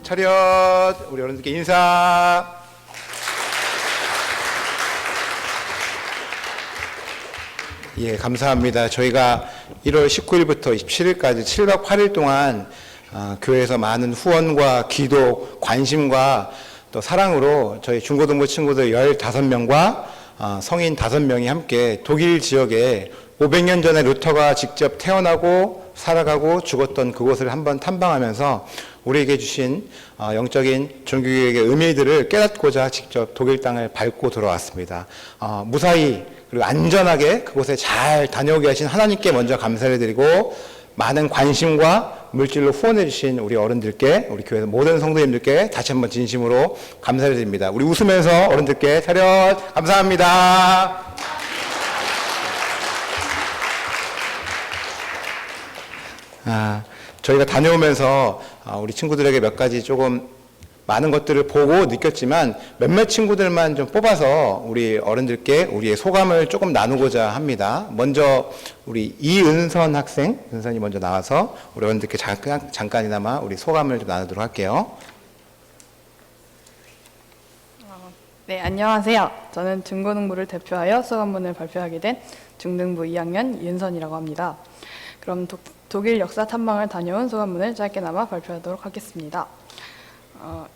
차렷. 우리 어른들께 인사. 예, 감사합니다. 저희가 1월 19일부터 27일까지 7박 8일 동안 교회에서 많은 후원과 기도, 관심과 또 사랑으로 저희 중고등부 친구들 15명과 성인 5명이 함께 독일 지역에 500년 전에 루터가 직접 태어나고 살아가고 죽었던 그곳을 한번 탐방하면서 우리에게 주신 영적인 종교개혁의 의미들을 깨닫고자 직접 독일 땅을 밟고 돌아왔습니다. 무사히 그리고 안전하게 그곳에 잘 다녀오게 하신 하나님께 먼저 감사를 드리고, 많은 관심과 물질로 후원해 주신 우리 어른들께, 우리 교회 모든 성도님들께 다시 한번 진심으로 감사를 드립니다. 우리 웃으면서 어른들께 차렷. 감사합니다. 저희가 다녀오면서 우리 친구들에게 몇 가지 조금 많은 것들을 보고 느꼈지만 몇몇 친구들만 좀 뽑아서 우리 어른들께 우리의 소감을 조금 나누고자 합니다. 먼저 우리 이은선 학생, 은선이 먼저 나와서 우리 어른들께 잠깐이나마 우리 소감을 좀 나누도록 할게요. 네, 안녕하세요. 저는 중고등부를 대표하여 소감문을 발표하게 된 중등부 2학년 이은선이라고 합니다. 그럼 독일 역사 탐방을 다녀온 소감문을 짧게나마 발표하도록 하겠습니다.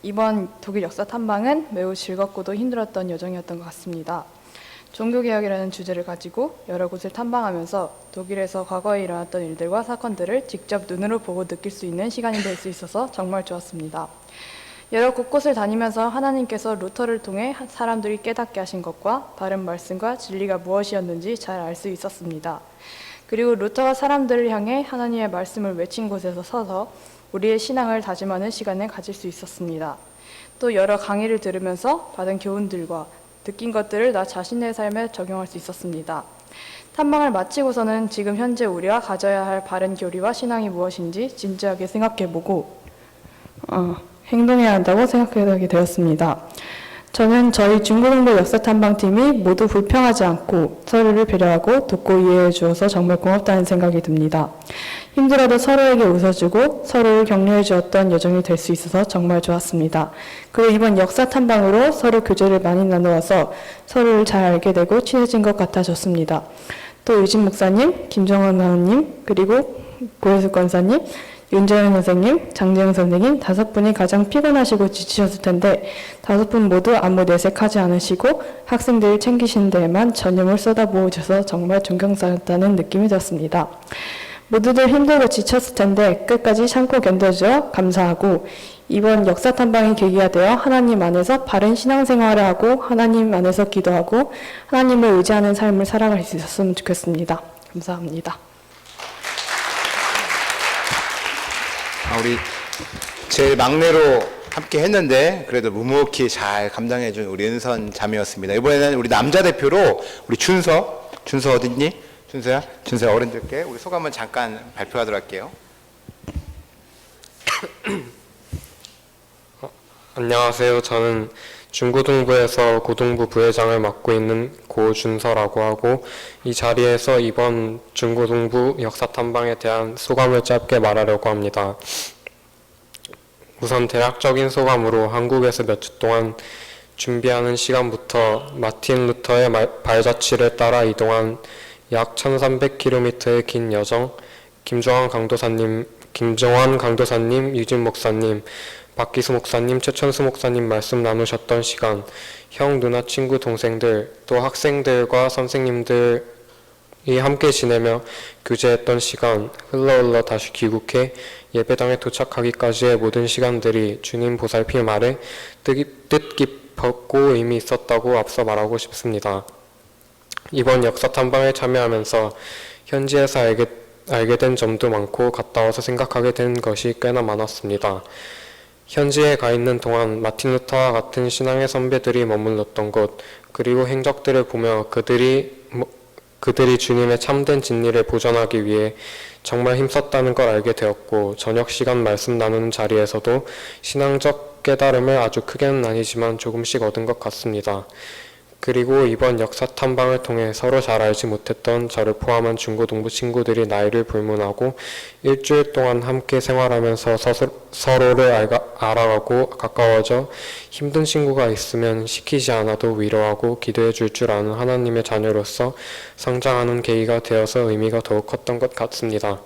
이번 독일 역사 탐방은 매우 즐겁고도 힘들었던 여정이었던 것 같습니다. 종교개혁이라는 주제를 가지고 여러 곳을 탐방하면서 독일에서 과거에 일어났던 일들과 사건들을 직접 눈으로 보고 느낄 수 있는 시간이 될 수 있어서 정말 좋았습니다. 여러 곳곳을 다니면서 하나님께서 루터를 통해 사람들이 깨닫게 하신 것과 바른 말씀과 진리가 무엇이었는지 잘 알 수 있었습니다. 그리고 루터가 사람들을 향해 하나님의 말씀을 외친 곳에서 서서 우리의 신앙을 다짐하는 시간을 가질 수 있었습니다. 또 여러 강의를 들으면서 받은 교훈들과 느낀 것들을 나 자신의 삶에 적용할 수 있었습니다. 탐방을 마치고서는 지금 현재 우리가 가져야 할 바른 교리와 신앙이 무엇인지 진지하게 생각해보고 행동해야 한다고 생각하게 되었습니다. 저는 저희 중고등부 역사탐방팀이 모두 불평하지 않고 서로를 배려하고 돕고 이해해 주어서 정말 고맙다는 생각이 듭니다. 힘들어도 서로에게 웃어주고 서로를 격려해 주었던 여정이 될 수 있어서 정말 좋았습니다. 그리고 이번 역사탐방으로 서로 교제를 많이 나누어서 서로를 잘 알게 되고 친해진 것 같아졌습니다. 또 유진 목사님, 김정원 나우님, 그리고 고혜숙 권사님, 윤재현 선생님, 장재영 선생님 5분이 가장 피곤하시고 지치셨을 텐데 5분 모두 아무 내색하지 않으시고 학생들을 챙기시는 데에만 전념을 쏟아부으셔서 정말 존경스럽다는 느낌이 들었습니다. 모두들 힘들고 지쳤을 텐데 끝까지 참고 견뎌주어 감사하고, 이번 역사탐방이 계기가 되어 하나님 안에서 바른 신앙생활을 하고 하나님 안에서 기도하고 하나님을 의지하는 삶을 살아갈 수 있었으면 좋겠습니다. 감사합니다. 우리 제일 막내로 함께 했는데 그래도 묵묵히 잘 감당해준 우리 은선 자매였습니다. 이번에는 우리 남자 대표로 우리 준서 어딨니? 준서야 어른들께 우리 소감을 잠깐 발표하도록 할게요. 안녕하세요. 저는 중고등부에서 고등부 부회장을 맡고 있는 고준서라고 하고, 이 자리에서 이번 중고등부 역사탐방에 대한 소감을 짧게 말하려고 합니다. 우선 대략적인 소감으로 한국에서 몇 주 동안 준비하는 시간부터 마틴 루터의 발자취를 따라 이동한 약 1300km의 긴 여정, 김정환 강도사님, 유진 목사님, 박기수 목사님, 최천수 목사님 말씀 나누셨던 시간, 형, 누나, 친구, 동생들, 또 학생들과 선생님들이 함께 지내며 교제했던 시간, 흘러 다시 귀국해 예배당에 도착하기까지의 모든 시간들이 주님 보살핌 아래 뜻깊었고 의미 있었다고 앞서 말하고 싶습니다. 이번 역사탐방에 참여하면서 현지에서 알게 된 점도 많고 갔다 와서 생각하게 된 것이 꽤나 많았습니다. 현지에 가 있는 동안 마틴 루터와 같은 신앙의 선배들이 머물렀던 곳, 그리고 행적들을 보며 그들이 주님의 참된 진리를 보존하기 위해 정말 힘썼다는 걸 알게 되었고, 저녁 시간 말씀 나누는 자리에서도 신앙적 깨달음을 아주 크게는 아니지만 조금씩 얻은 것 같습니다. 그리고 이번 역사 탐방을 통해 서로 잘 알지 못했던 저를 포함한 중고등부 친구들이 나이를 불문하고 일주일 동안 함께 생활하면서 서로를 알아가고 가까워져 힘든 친구가 있으면 시키지 않아도 위로하고 기도해 줄 줄 아는 하나님의 자녀로서 성장하는 계기가 되어서 의미가 더욱 컸던 것 같습니다.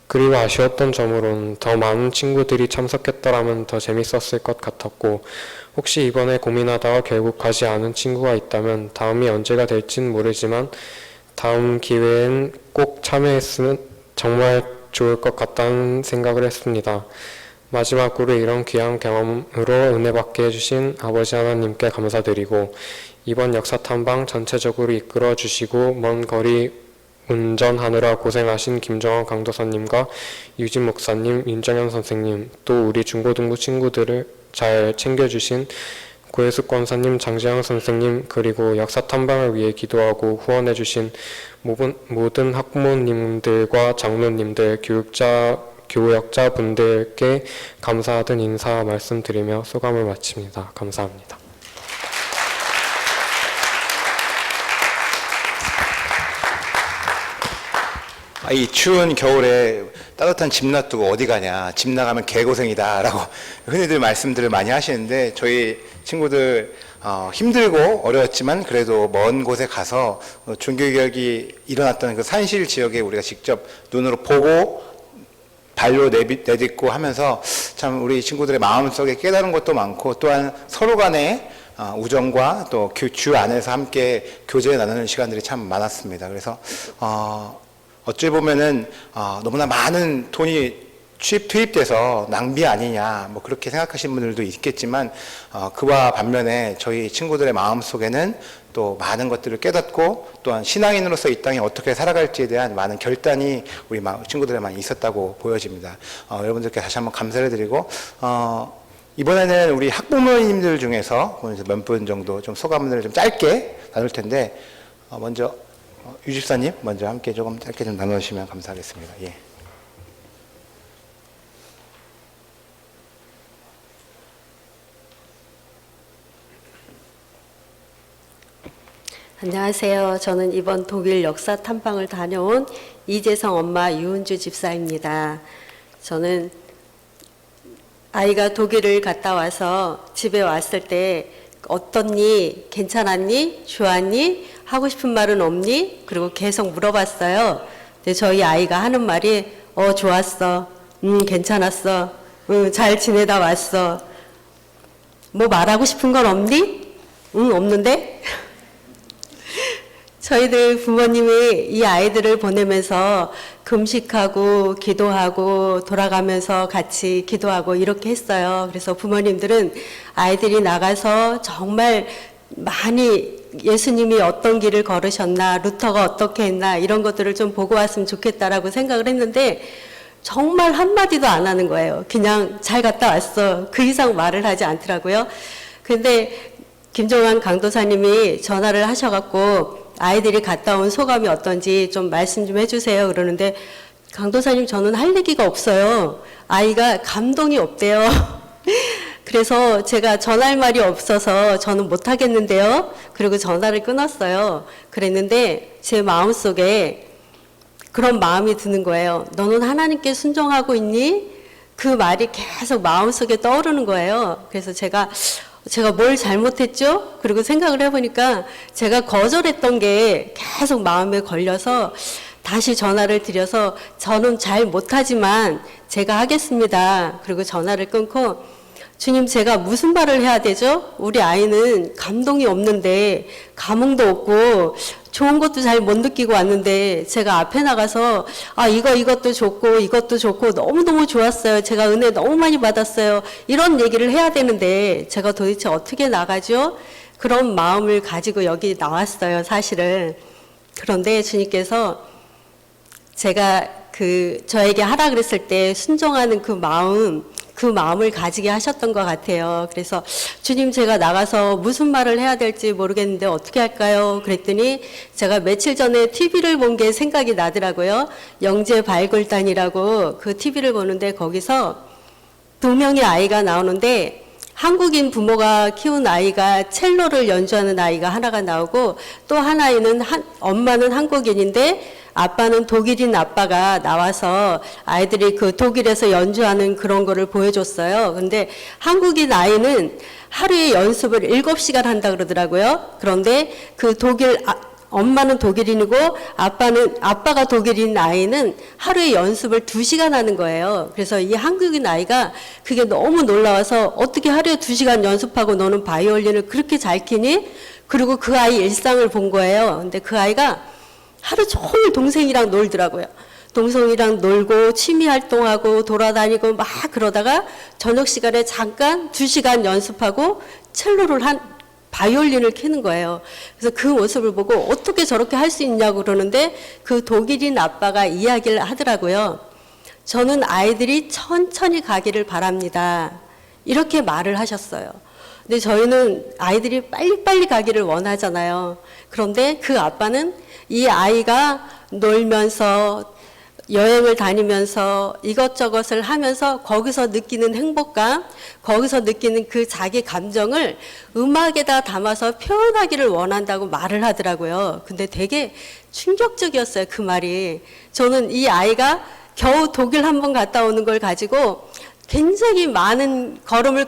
그리고 아쉬웠던 점으로는 더 많은 친구들이 참석했더라면 더 재밌었을 것 같았고, 혹시 이번에 고민하다가 결국 가지 않은 친구가 있다면 다음이 언제가 될진 모르지만 다음 기회엔 꼭 참여했으면 정말 좋을 것 같다는 생각을 했습니다. 마지막으로 이런 귀한 경험으로 은혜 받게 해주신 아버지 하나님께 감사드리고, 이번 역사 탐방 전체적으로 이끌어 주시고 먼 거리 운전하느라 고생하신 김정원 강도사님과 유진 목사님, 윤정현 선생님, 또 우리 중고등부 친구들을 잘 챙겨주신 고혜숙 권사님, 장재영 선생님, 그리고 역사 탐방을 위해 기도하고 후원해주신 모든 학부모님들과 장로님들, 교역자 분들께 감사하던 인사 말씀드리며 소감을 마칩니다. 감사합니다. 이 추운 겨울에 따뜻한 집 놔두고 어디 가냐, 집 나가면 개고생이다 라고 흔히들 말씀들을 많이 하시는데, 저희 친구들 힘들고 어려웠지만 그래도 먼 곳에 가서 종교개혁이 일어났던 그 산실 지역에 우리가 직접 눈으로 보고 발로 내딛고 하면서 참 우리 친구들의 마음속에 깨달은 것도 많고, 또한 서로 간에 우정과 또 주 안에서 함께 교제 나누는 시간들이 참 많았습니다. 그래서 어찌 보면은 너무나 많은 돈이 투입돼서 낭비 아니냐, 뭐 그렇게 생각하시는 분들도 있겠지만, 그와 반면에 저희 친구들의 마음 속에는 또 많은 것들을 깨닫고, 또한 신앙인으로서 이 땅에 어떻게 살아갈지에 대한 많은 결단이 우리 친구들에만 있었다고 보여집니다. 여러분들께 다시 한번 감사를 드리고, 이번에는 우리 학부모님들 중에서 몇 분 정도 좀 소감을 좀 짧게 나눌 텐데, 먼저 유 집사님 먼저 함께 조금 짧게 좀 나눠주시면 감사하겠습니다. 예. 안녕하세요. 저는 이번 독일 역사 탐방을 다녀온 이재성 엄마 유은주 집사입니다. 저는 아이가 독일을 갔다 와서 집에 왔을 때 어떻니? 괜찮았니? 좋았니? 하고 싶은 말은 없니? 그리고 계속 물어봤어요. 근데 저희 아이가 하는 말이 좋았어. 괜찮았어. 잘 지내다 왔어. 뭐 말하고 싶은 건 없니? 없는데? 저희들 부모님이 이 아이들을 보내면서 금식하고 기도하고 돌아가면서 같이 기도하고 이렇게 했어요. 그래서 부모님들은 아이들이 나가서 정말 많이 예수님이 어떤 길을 걸으셨나, 루터가 어떻게 했나 이런 것들을 좀 보고 왔으면 좋겠다라고 생각을 했는데 정말 한마디도 안 하는 거예요. 그냥 잘 갔다 왔어. 그 이상 말을 하지 않더라고요. 근데 김정환 강도사님이 전화를 하셔갖고 아이들이 갔다 온 소감이 어떤지 좀 말씀 좀 해주세요. 그러는데 강도사님 저는 할 얘기가 없어요. 아이가 감동이 없대요. 그래서 제가 전할 말이 없어서 저는 못하겠는데요. 그리고 전화를 끊었어요. 그랬는데 제 마음속에 그런 마음이 드는 거예요. 너는 하나님께 순종하고 있니? 그 말이 계속 마음속에 떠오르는 거예요. 그래서 제가 뭘 잘못했죠? 그리고 생각을 해보니까 제가 거절했던 게 계속 마음에 걸려서 다시 전화를 드려서 저는 잘 못하지만 제가 하겠습니다. 그리고 전화를 끊고 주님 제가 무슨 말을 해야 되죠? 우리 아이는 감동이 없는데 감흥도 없고 좋은 것도 잘 못 느끼고 왔는데 제가 앞에 나가서 이것도 좋고 너무너무 좋았어요. 제가 은혜 너무 많이 받았어요. 이런 얘기를 해야 되는데 제가 도대체 어떻게 나가죠? 그런 마음을 가지고 여기 나왔어요, 사실은. 그런데 주님께서 제가 저에게 하라 그랬을 때 순종하는 그 마음을 가지게 하셨던 것 같아요. 그래서 주님 제가 나가서 무슨 말을 해야 될지 모르겠는데 어떻게 할까요? 그랬더니 제가 며칠 전에 TV를 본 게 생각이 나더라고요. 영재 발굴단이라고 그 TV를 보는데 거기서 2명의 아이가 나오는데 한국인 부모가 키운 아이가 첼로를 연주하는 아이가 하나가 나오고 또 하나는 엄마는 한국인인데 아빠는 독일인 아빠가 나와서 아이들이 그 독일에서 연주하는 그런 거를 보여줬어요. 근데 한국인 아이는 하루에 연습을 7시간 한다 그러더라고요. 그런데 그 엄마는 독일인이고 아빠가 독일인 아이는 하루에 연습을 2시간 하는 거예요. 그래서 이 한국인 아이가 그게 너무 놀라워서 어떻게 하루에 2시간 연습하고 너는 바이올린을 그렇게 잘 키니? 그리고 그 아이 일상을 본 거예요. 근데 그 아이가 하루 종일 동생이랑 놀더라고요. 동생이랑 놀고 취미 활동하고 돌아다니고 막 그러다가 저녁 시간에 잠깐 2시간 연습하고 바이올린을 켜는 거예요. 그래서 그 모습을 보고 어떻게 저렇게 할 수 있냐고 그러는데 그 독일인 아빠가 이야기를 하더라고요. 저는 아이들이 천천히 가기를 바랍니다. 이렇게 말을 하셨어요. 근데 저희는 아이들이 빨리빨리 가기를 원하잖아요. 그런데 그 아빠는 이 아이가 놀면서 여행을 다니면서 이것저것을 하면서 거기서 느끼는 행복감, 거기서 느끼는 그 자기 감정을 음악에다 담아서 표현하기를 원한다고 말을 하더라고요. 근데 되게 충격적이었어요, 그 말이. 저는 이 아이가 겨우 독일 한번 갔다 오는 걸 가지고 굉장히 많은 걸음을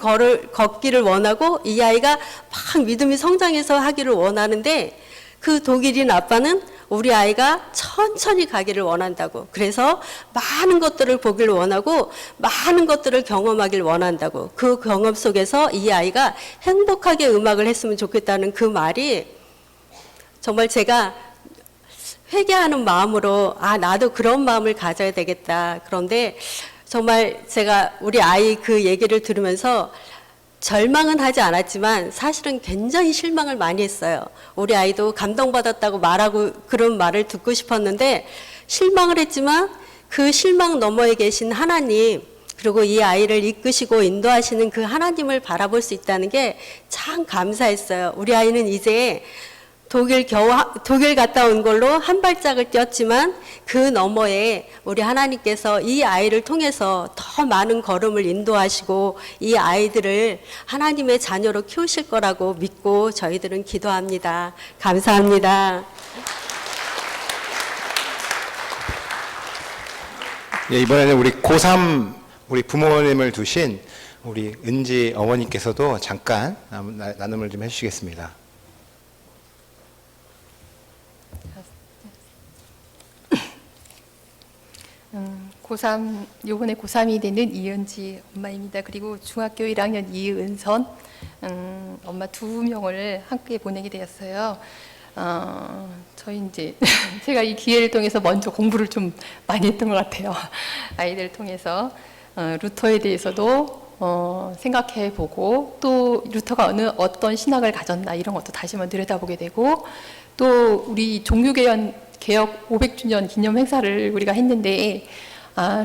걷기를 원하고 이 아이가 막 믿음이 성장해서 하기를 원하는데 그 독일인 아빠는 우리 아이가 천천히 가기를 원한다고. 그래서 많은 것들을 보기를 원하고 많은 것들을 경험하기를 원한다고. 그 경험 속에서 이 아이가 행복하게 음악을 했으면 좋겠다는 그 말이 정말 제가 회개하는 마음으로 나도 그런 마음을 가져야 되겠다. 그런데 정말 제가 우리 아이 그 얘기를 들으면서 절망은 하지 않았지만 사실은 굉장히 실망을 많이 했어요. 우리 아이도 감동받았다고 말하고 그런 말을 듣고 싶었는데 실망을 했지만 그 실망 너머에 계신 하나님, 그리고 이 아이를 이끄시고 인도하시는 그 하나님을 바라볼 수 있다는 게 참 감사했어요. 우리 아이는 이제 독일 갔다 온 걸로 한 발짝을 뛰었지만 그 너머에 우리 하나님께서 이 아이를 통해서 더 많은 걸음을 인도하시고 이 아이들을 하나님의 자녀로 키우실 거라고 믿고 저희들은 기도합니다. 감사합니다. 예, 이번에는 우리 고3 우리 부모님을 두신 우리 은지 어머니께서도 잠깐 나눔을 좀 해주시겠습니다. 요번에 고3이 되는 이은지 엄마입니다. 그리고 중학교 1학년 이은선 엄마 2명을 함께 보내게 되었어요. 저희 이제 제가 이 기회를 통해서 먼저 공부를 좀 많이 했던 것 같아요. 아이들을 통해서 루터에 대해서도 생각해보고 또 루터가 어떤 신학을 가졌나 이런 것도 다시 한번 들여다보게 되고 또 우리 개혁 500주년 기념 행사를 우리가 했는데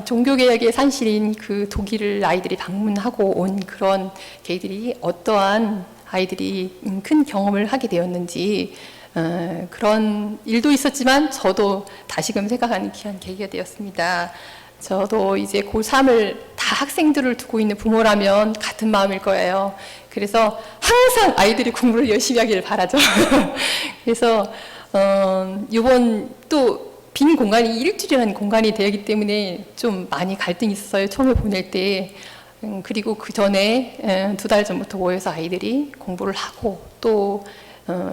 종교개혁의 산실인 그 독일을 아이들이 방문하고 온 그런 계기들이 어떠한 아이들이 큰 경험을 하게 되었는지 그런 일도 있었지만 저도 다시금 생각하는 귀한 계기가 되었습니다. 저도 이제 고3을 다 학생들을 두고 있는 부모라면 같은 마음일 거예요. 그래서 항상 아이들이 공부를 열심히 하기를 바라죠. 그래서 이번 또 빈 공간이 일주일이라는 공간이 되기 때문에 좀 많이 갈등이 있었어요. 처음에 보낼 때. 그리고 그 전에 2달 전부터 모여서 아이들이 공부를 하고 또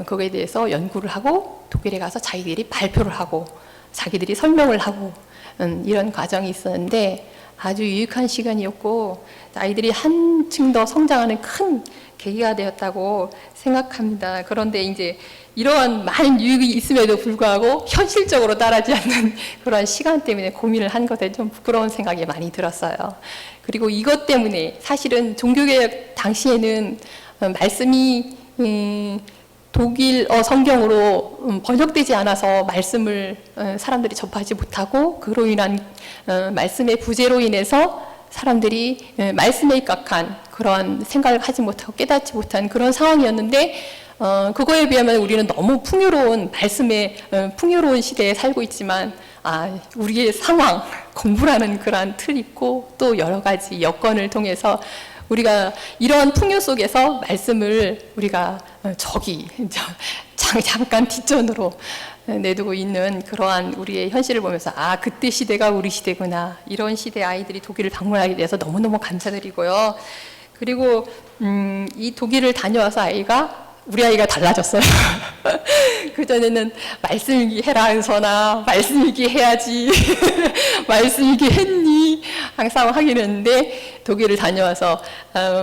거기에 대해서 연구를 하고 독일에 가서 자기들이 발표를 하고 자기들이 설명을 하고 이런 과정이 있었는데 아주 유익한 시간이었고 아이들이 한층 더 성장하는 큰 계기가 되었다고 생각합니다. 그런데 이제 이러한 많은 유익이 있음에도 불구하고 현실적으로 따르지 않는 그런 시간 때문에 고민을 한 것에 좀 부끄러운 생각이 많이 들었어요. 그리고 이것 때문에 사실은 종교개혁 당시에는 말씀이 독일어 성경으로 번역되지 않아서 말씀을 사람들이 접하지 못하고 그로 인한 말씀의 부재로 인해서 사람들이 말씀에 입각한 그런 생각을 하지 못하고 깨닫지 못한 그런 상황이었는데 그거에 비하면 우리는 너무 풍요로운 말씀의 풍요로운 시대에 살고 있지만 우리의 상황, 공부라는 그러한 틀 있고 또 여러 가지 여건을 통해서 우리가 이런 풍요 속에서 말씀을 우리가 잠깐 뒷전으로 내두고 있는 그러한 우리의 현실을 보면서 아, 그때 시대가 우리 시대구나. 이런 시대 아이들이 독일을 방문하게 돼서 너무너무 감사드리고요. 그리고 이 독일을 다녀와서 우리 아이가 달라졌어요. 그전에는 말씀 일기 해라, 은선아. 말씀 일기 해야지. 말씀 일기 했니? 항상 하기는 했는데 독일을 다녀와서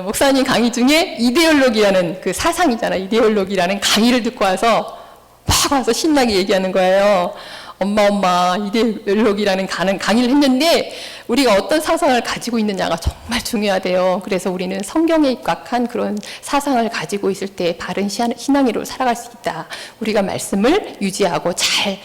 목사님 강의 중에 이데올로기라는 그 사상이잖아. 이데올로기라는 강의를 듣고 와서 막 와서 신나게 얘기하는 거예요. 엄마 이데올로기라는 강의를 했는데 우리가 어떤 사상을 가지고 있느냐가 정말 중요하대요. 그래서 우리는 성경에 입각한 그런 사상을 가지고 있을 때 바른 신앙으로 살아갈 수 있다. 우리가 말씀을 유지하고 잘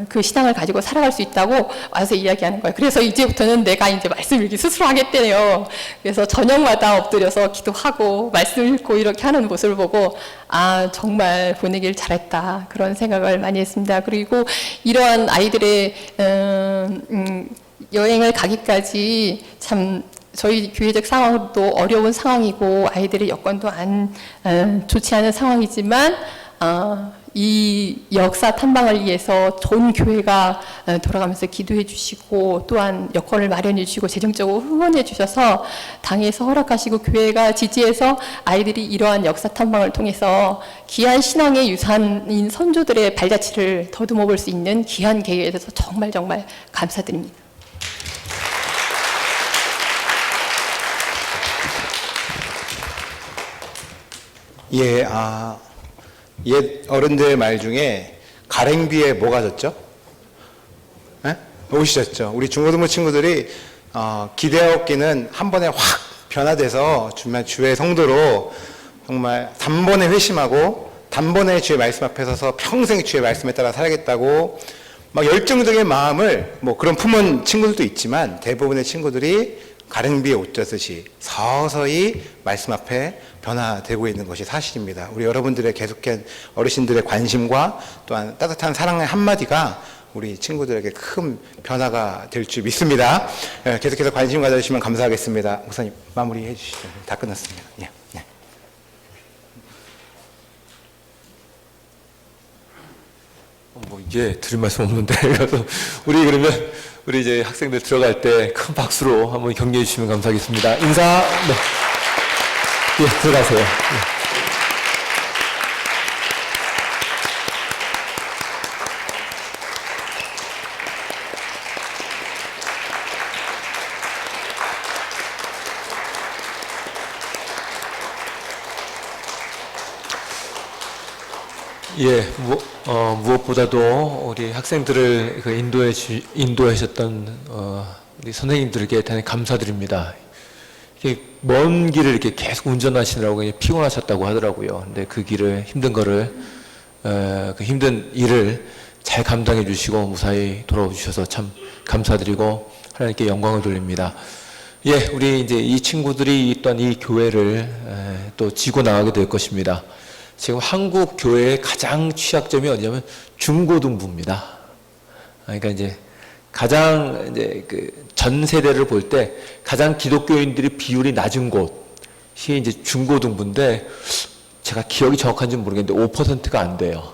그 신앙을 가지고 살아갈 수 있다고 와서 이야기하는 거예요. 그래서 이제부터는 내가 이제 말씀 읽기 스스로 하겠대요. 그래서 저녁마다 엎드려서 기도하고 말씀 읽고 이렇게 하는 모습을 보고 아, 정말 보내길 잘했다. 그런 생각을 많이 했습니다. 그리고 이러한 아이들의 여행을 가기까지 참 저희 교회적 상황도 어려운 상황이고 아이들의 여건도 좋지 않은 상황이지만 이 역사 탐방을 위해서 전 교회가 돌아가면서 기도해 주시고 또한 여건을 마련해 주시고 재정적으로 후원해 주셔서 당에서 허락하시고 교회가 지지해서 아이들이 이러한 역사 탐방을 통해서 귀한 신앙의 유산인 선조들의 발자취를 더듬어 볼 수 있는 귀한 계기에 대해서 정말 감사드립니다. 예, 옛 어른들 말 중에 가랭비에 뭐가 졌죠? 예? 옷이 졌죠. 우리 중고등부 친구들이 기대었기는 한 번에 확 변화돼서 정말 주의 성도로 정말 단번에 회심하고 단번에 주의 말씀 앞에 서서 평생 주의 말씀에 따라 살겠다고 막 열정적인 마음을 뭐 그런 품은 친구들도 있지만 대부분의 친구들이 가랭비에 옷 젖듯이 서서히 말씀 앞에 변화되고 있는 것이 사실입니다. 우리 여러분들의 계속된 어르신들의 관심과 또한 따뜻한 사랑의 한마디가 우리 친구들에게 큰 변화가 될 줄 믿습니다. 계속해서 관심 가져주시면 감사하겠습니다. 목사님 마무리해 주시죠. 다 끝났습니다. 예. 네. 이제 드릴 말씀 없는데 그래서 우리 이제 학생들 들어갈 때 큰 박수로 한번 격려해 주시면 감사하겠습니다. 인사. 네. 예, 들어가세요. 예. 예, 무엇보다도 우리 학생들을 인도하셨던 우리 선생님들에게 대단히 감사드립니다. 먼 길을 이렇게 계속 운전하시느라고 피곤하셨다고 하더라고요. 근데 그 길을 힘든 거를 그 힘든 일을 잘 감당해 주시고 무사히 돌아오 주셔서 참 감사드리고 하나님께 영광을 돌립니다. 예, 우리 이제 이 친구들이 있던 이 교회를 또 지고 나가게 될 것입니다. 지금 한국 교회의 가장 취약점이 어디냐면 중고등부입니다. 그러니까 이제 가장 이제 그 전 세대를 볼 때 가장 기독교인들이 비율이 낮은 곳이 이제 중고등부인데 제가 기억이 정확한지는 모르겠는데 5%가 안 돼요.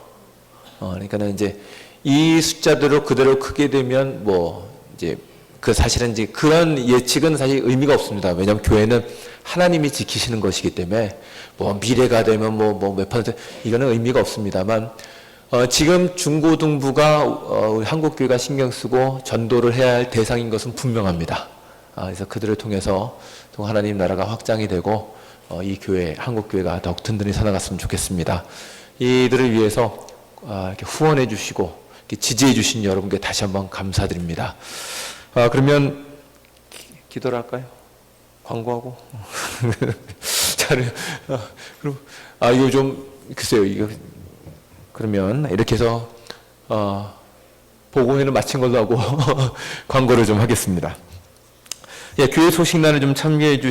그러니까는 이제 이 숫자대로 그대로 크게 되면 뭐 이제 그 사실은 이제 그런 예측은 사실 의미가 없습니다. 왜냐하면 교회는 하나님이 지키시는 것이기 때문에 뭐 미래가 되면 뭐 몇 퍼센트 이거는 의미가 없습니다만 지금 중고등부가 우리 한국교회가 신경 쓰고 전도를 해야 할 대상인 것은 분명합니다. 그래서 그들을 통해서 하나님 나라가 확장이 되고 이 교회 한국교회가 더욱 든든히 살아갔으면 좋겠습니다. 이들을 위해서 이렇게 후원해 주시고 이렇게 지지해 주신 여러분께 다시 한번 감사드립니다. 그러면 기도를 할까요? 광고하고 그럼 이거 좀 글쎄요 이거 그러면 이렇게 해서 복음회는 마친 걸로 하고 광고를 좀 하겠습니다. 예, 교회 소식란을 좀 참여해 주시.